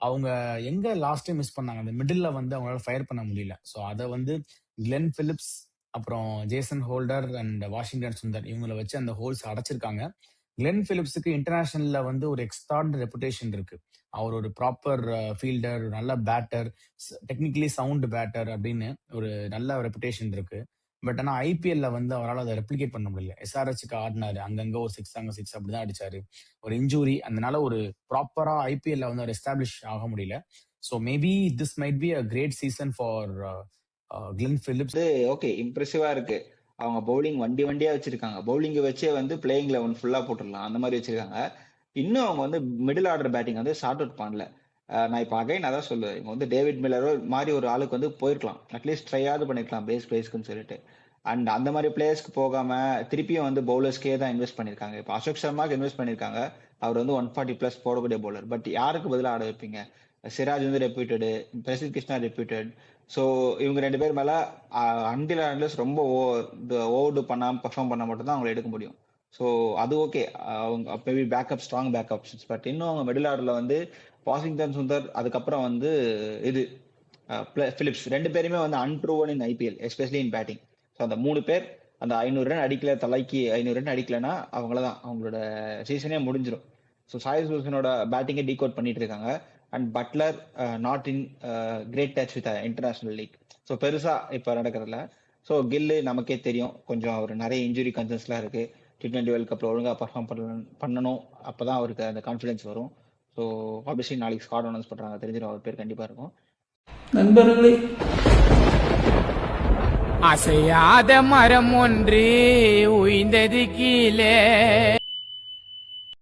அவங்க எங்க last time miss பண்ணாங்க, அந்த மிடில்ல வந்து அவங்களால ஃபயர் பண்ண முடியல. ஸோ அத வந்து கிளென் பிலிப்ஸ், அப்புறம் Jason holder and Washington Sundar இவங்கள வச்சு அந்த ஹோல்ஸ் அடைச்சிருக்காங்க. கிளென் பிலிப்ஸுக்கு இன்டர்நேஷனல்ல வந்து ஒரு எக்ஸ்ட்ரார்டினரி ரெப்புடேஷன் இருக்கு. அவர் ஒரு ப்ராப்பர் ஃபீல்டர், நல்ல பேட்டர், டெக்னிக்கலி சவுண்ட் பேட்டர் அப்படின்னு ஒரு நல்ல ரெப்புடேஷன் இருக்கு. பட் ஆனா ஐபிஎல்ல வந்து அவரால அத ரெப்ளிகேட் பண்ண முடியல. எஸ்ஆர்ஹெச்சுக்கு ஆடுனாரு. அங்கங்க ஒரு 6 அங்க 6 அப்படிதான் அடிச்சாரு. ஒரு இன்ஜூரி. அதனால ஒரு ப்ராப்பரா ஐபிஎல்ல வந்து அவர் எஸ்டாப்ளிஷ் ஆக முடியல. So maybe this might be a great season for Glenn Phillips. Okay, இம்ப்ரெசிவா இருக்கு. அவங்க பவுலிங் வண்டி வண்டியா வச்சிருக்காங்க. பவுலிங் வச்சே வந்து பிளேயிங் 11 ஃபுல்லா போட்டுடலாம். அந்த மாதிரி வச்சிருக்காங்க. இன்னும் அவங்க வந்து மிடில் ஆர்டர் பேட்டிங் வந்து சார்ட் அவுட் பண்ணல. நான் இப்போ அகைன் அதான் சொல்லுவேன். இவங்க வந்து டேவிட் மில்லரோ மாதிரி ஒரு ஆளுக்கு வந்து போயிருக்கலாம். அட்லீஸ்ட் ட்ரையாவது பண்ணிருக்கலாம் பேஸ் பிளேஸ்க்குன்னு சொல்லிட்டு. அண்ட் அந்த மாதிரி பிளேயர்ஸ்க்கு போகாம திருப்பியும் வந்து பவுலர்ஸ்க்கே தான் இன்வெஸ்ட் பண்ணிருக்காங்க. இப்போ அசோக் சர்மாக்கு இன்வெஸ்ட் பண்ணிருக்காங்க. அவர் வந்து 140+ போடக்கூடிய பவுலர். பட் யாருக்கு பதிலாக ஆட வைப்பீங்க? சிராஜ் வந்து ரெப்யூட்டடு, பிரசித் கிருஷ்ணா ரெப்யூட்டட். ஸோ இவங்க 2 பேர் மேல அன்டில் ரொம்ப ஓவர்டு பண்ணாம பெர்ஃபார்ம் பண்ண மட்டும் தான் அவங்களை எடுக்க முடியும். ஸோ அது ஓகே, அவங்க maybe backup, strong backups. But இன்னும் அவங்க மிடில் ஆர்டர்ல வந்து வாஷிங்டன் சுந்தர், அதுக்கப்புறம் வந்து இது பிலிப்ஸ் 2 பேருமே வந்து அன்ப்ரூவன் இன் IPL, especially in batting. So அந்த 3 பேர் அந்த 500 ரன் அடிக்கல, தலைக்கு 500 ரன் அடிக்கலன்னா அவங்களதான் அவங்களோட சீசனே முடிஞ்சிடும். ஸோ சாய் சுதர்சனோட பேட்டிங்கை டீகோட் பண்ணிட்டு இருக்காங்க. And Buttler not in great touch with international league. So பெருசா இப்போ நடக்கிறதுல. ஸோ கில்லு நமக்கே தெரியும், கொஞ்சம் அவர் நிறைய இன்ஜுரி கன்சர்ன்ஸ்லாம் இருக்கு. T20 வேர்ல்ட் கப்ல ஒழுங்கா பர்ஃபார்ம் பண்ணணும். அப்பதான் அவருக்கு அந்த கான்ஃபிடன்ஸ் வரும். ஸோ ஆப்வியஸ்லி நாளைக்கு ஸ்குவாட் அனௌன்ஸ் பண்றாங்க, தெரிஞ்சிடும் அவர் பேர் கண்டிப்பா இருக்கும். நண்பர்களே, அசையாத மரம் ஒன்று உய்ந்தது கீழே.